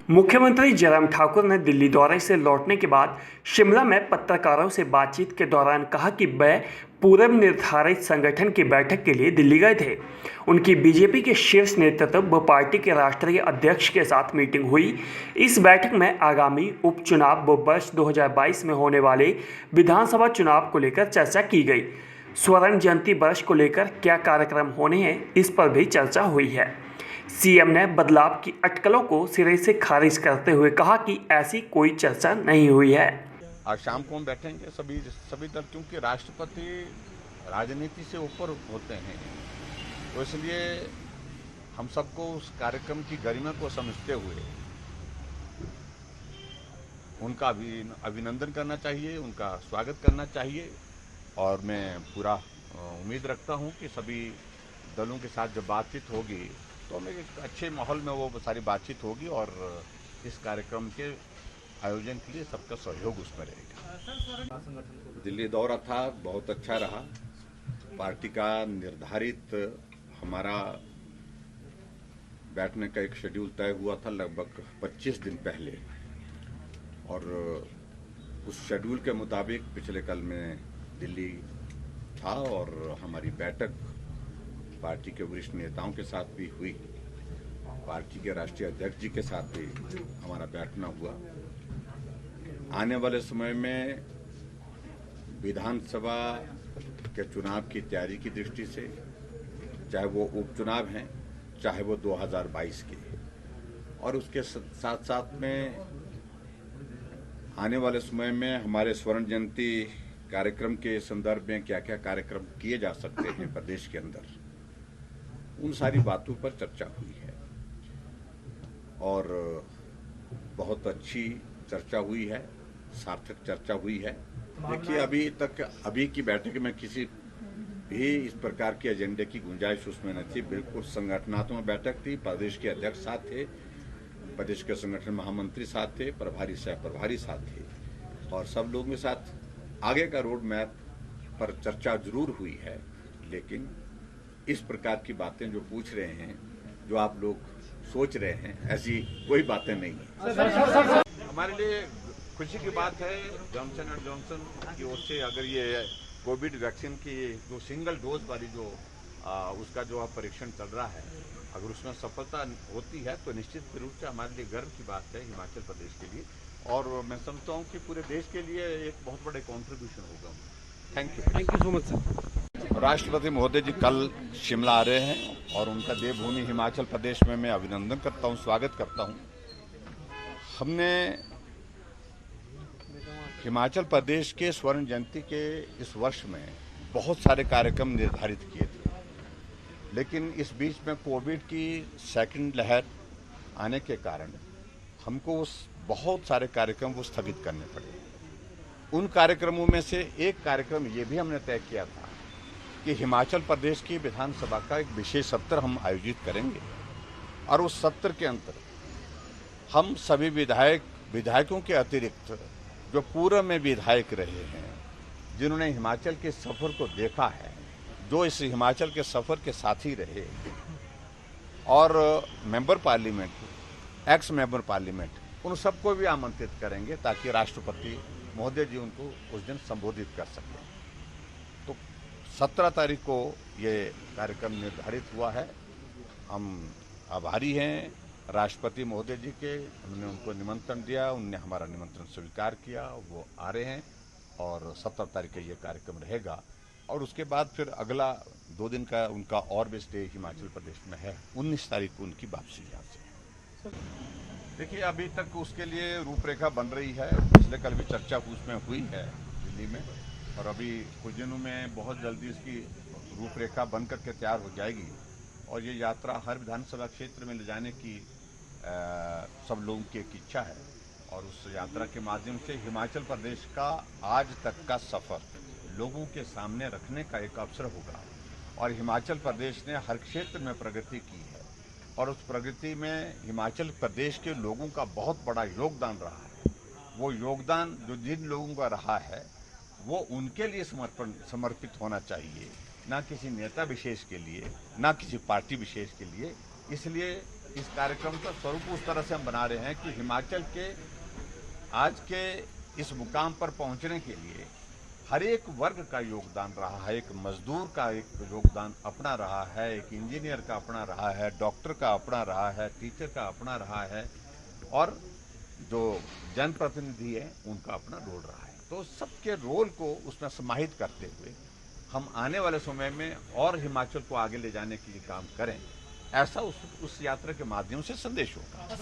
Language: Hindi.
मुख्यमंत्री जयराम ठाकुर ने दिल्ली दौरे से लौटने के बाद शिमला में पत्रकारों से बातचीत के दौरान कहा कि वह पूर्व निर्धारित संगठन की बैठक के लिए दिल्ली गए थे। उनकी बीजेपी के शीर्ष नेतृत्व व पार्टी के राष्ट्रीय अध्यक्ष के साथ मीटिंग हुई। इस बैठक में आगामी उपचुनाव व वर्ष 2022 में होने वाले विधानसभा चुनाव को लेकर चर्चा की गई। स्वर्ण जयंती वर्ष को लेकर क्या कार्यक्रम होने हैं, इस पर भी चर्चा हुई है। सीएम ने बदलाव की अटकलों को सिरे से खारिज करते हुए कहा कि ऐसी कोई चर्चा नहीं हुई है। आज शाम को हम बैठेंगे सभी दल, क्योंकि राष्ट्रपति राजनीति से ऊपर होते हैं, तो इसलिए हम सबको उस कार्यक्रम की गरिमा को समझते हुए उनका अभिनंदन करना चाहिए, उनका स्वागत करना चाहिए। और मैं पूरा उम्मीद रखता हूं कि सभी दलों के साथ जब बातचीत होगी तो हमें एक अच्छे माहौल में वो सारी बातचीत होगी और इस कार्यक्रम के आयोजन के लिए सबका सहयोग उसमें रहेगा। दिल्ली दौरा था, बहुत अच्छा रहा। पार्टी का निर्धारित हमारा बैठने का एक शेड्यूल तय हुआ था लगभग 25 दिन पहले, और उस शेड्यूल के मुताबिक पिछले कल में दिल्ली था और हमारी बैठक पार्टी के वरिष्ठ नेताओं के साथ भी हुई। पार्टी के राष्ट्रीय अध्यक्ष जी के साथ भी हमारा बैठना हुआ। आने वाले समय में विधानसभा के चुनाव की तैयारी की दृष्टि से, चाहे वो उपचुनाव हैं, चाहे वो 2022 के, और उसके साथ साथ में आने वाले समय में हमारे स्वर्ण जयंती कार्यक्रम के संदर्भ में क्या क्या कार्यक्रम किए जा सकते हैं प्रदेश के अंदर, उन सारी बातों पर चर्चा हुई है और बहुत अच्छी चर्चा हुई है, सार्थक चर्चा हुई है। देखिए, अभी की बैठक में किसी भी इस प्रकार के एजेंडे की गुंजाइश उसमें न थी। बिल्कुल संगठनात्मक बैठक थी। प्रदेश के अध्यक्ष साथ थे, प्रदेश के संगठन महामंत्री साथ थे, प्रभारी सह प्रभारी साथ थे, और सब लोगों के साथ आगे का रोड मैप पर चर्चा जरूर हुई है। लेकिन इस प्रकार की बातें जो पूछ रहे हैं, जो आप लोग सोच रहे हैं, ऐसी कोई बातें नहीं है। हमारे लिए खुशी की बात है, जॉनसन एंड जॉनसन की ओर से अगर ये कोविड वैक्सीन की जो सिंगल डोज वाली जो उसका जो परीक्षण चल रहा है, अगर उसमें सफलता होती है तो निश्चित रूप से हमारे लिए गर्व की बात है हिमाचल प्रदेश के लिए, और मैं समझता हूँ कि पूरे देश के लिए एक बहुत बड़े कॉन्ट्रीब्यूशन होगा। Thank you so much sir. राष्ट्रपति महोदय जी कल शिमला आ रहे हैं और उनका देवभूमि हिमाचल प्रदेश में मैं अभिनंदन करता हूं, स्वागत करता हूं। हमने हिमाचल प्रदेश के स्वर्ण जयंती के इस वर्ष में बहुत सारे कार्यक्रम निर्धारित किए थे, लेकिन इस बीच में कोविड की सेकंड लहर आने के कारण हमको बहुत सारे कार्यक्रम वो स्थगित करने पड़े। उन कार्यक्रमों में से एक कार्यक्रम ये भी हमने तय किया था कि हिमाचल प्रदेश की विधानसभा का एक विशेष सत्र हम आयोजित करेंगे, और उस सत्र के अंतर हम सभी विधायकों के अतिरिक्त जो पूर्व में विधायक रहे हैं, जिन्होंने हिमाचल के सफर को देखा है, जो इस हिमाचल के सफर के साथी रहे, और member parliament, x member parliament, उन सबको भी आमंत्रित करेंगे ताकि राष्ट्रपति महोदय जी उनको उस दिन संबोधित कर सकें। तो 17 तारीख को ये कार्यक्रम निर्धारित हुआ है। हम आभारी हैं राष्ट्रपति महोदय जी के, हमने उनको निमंत्रण दिया, उनने हमारा निमंत्रण स्वीकार किया, वो आ रहे हैं और 17 तारीख का ये कार्यक्रम रहेगा। और उसके बाद फिर अगला 2 दिन का उनका और भी स्टे हिमाचल प्रदेश में है। 19 तारीख को उनकी वापसी यहाँ से। देखिए, अभी तक उसके लिए रूपरेखा बन रही है। पिछले कल भी चर्चा उसमें हुई है दिल्ली में, और अभी कुछ दिनों में बहुत जल्दी इसकी रूपरेखा बन करके तैयार हो जाएगी, और ये यात्रा हर विधानसभा क्षेत्र में ले जाने की सब लोगों की एक इच्छा है। और उस यात्रा के माध्यम से हिमाचल प्रदेश का आज तक का सफ़र लोगों के सामने रखने का एक अवसर होगा। और हिमाचल प्रदेश ने हर क्षेत्र में प्रगति की है, और उस प्रगति में हिमाचल प्रदेश के लोगों का बहुत बड़ा योगदान रहा है। वो योगदान जो जिन लोगों का रहा है, वो उनके लिए समर्पित होना चाहिए। ना किसी नेता विशेष के लिए, ना किसी पार्टी विशेष के लिए। इसलिए इस कार्यक्रम का स्वरूप उस तरह से हम बना रहे हैं कि हिमाचल के आज के इस मुकाम पर पहुंचने के लिए हर एक वर्ग का योगदान रहा है। एक मजदूर का एक योगदान अपना रहा है, एक इंजीनियर का अपना रहा है, डॉक्टर का अपना रहा है, टीचर का अपना रहा है, और जो जनप्रतिनिधि है उनका अपना रोल रहा है। तो सबके रोल को उसमें समाहित करते हुए हम आने वाले समय में और हिमाचल को आगे ले जाने के लिए काम करें, ऐसा उस यात्रा के माध्यम से संदेश होगा।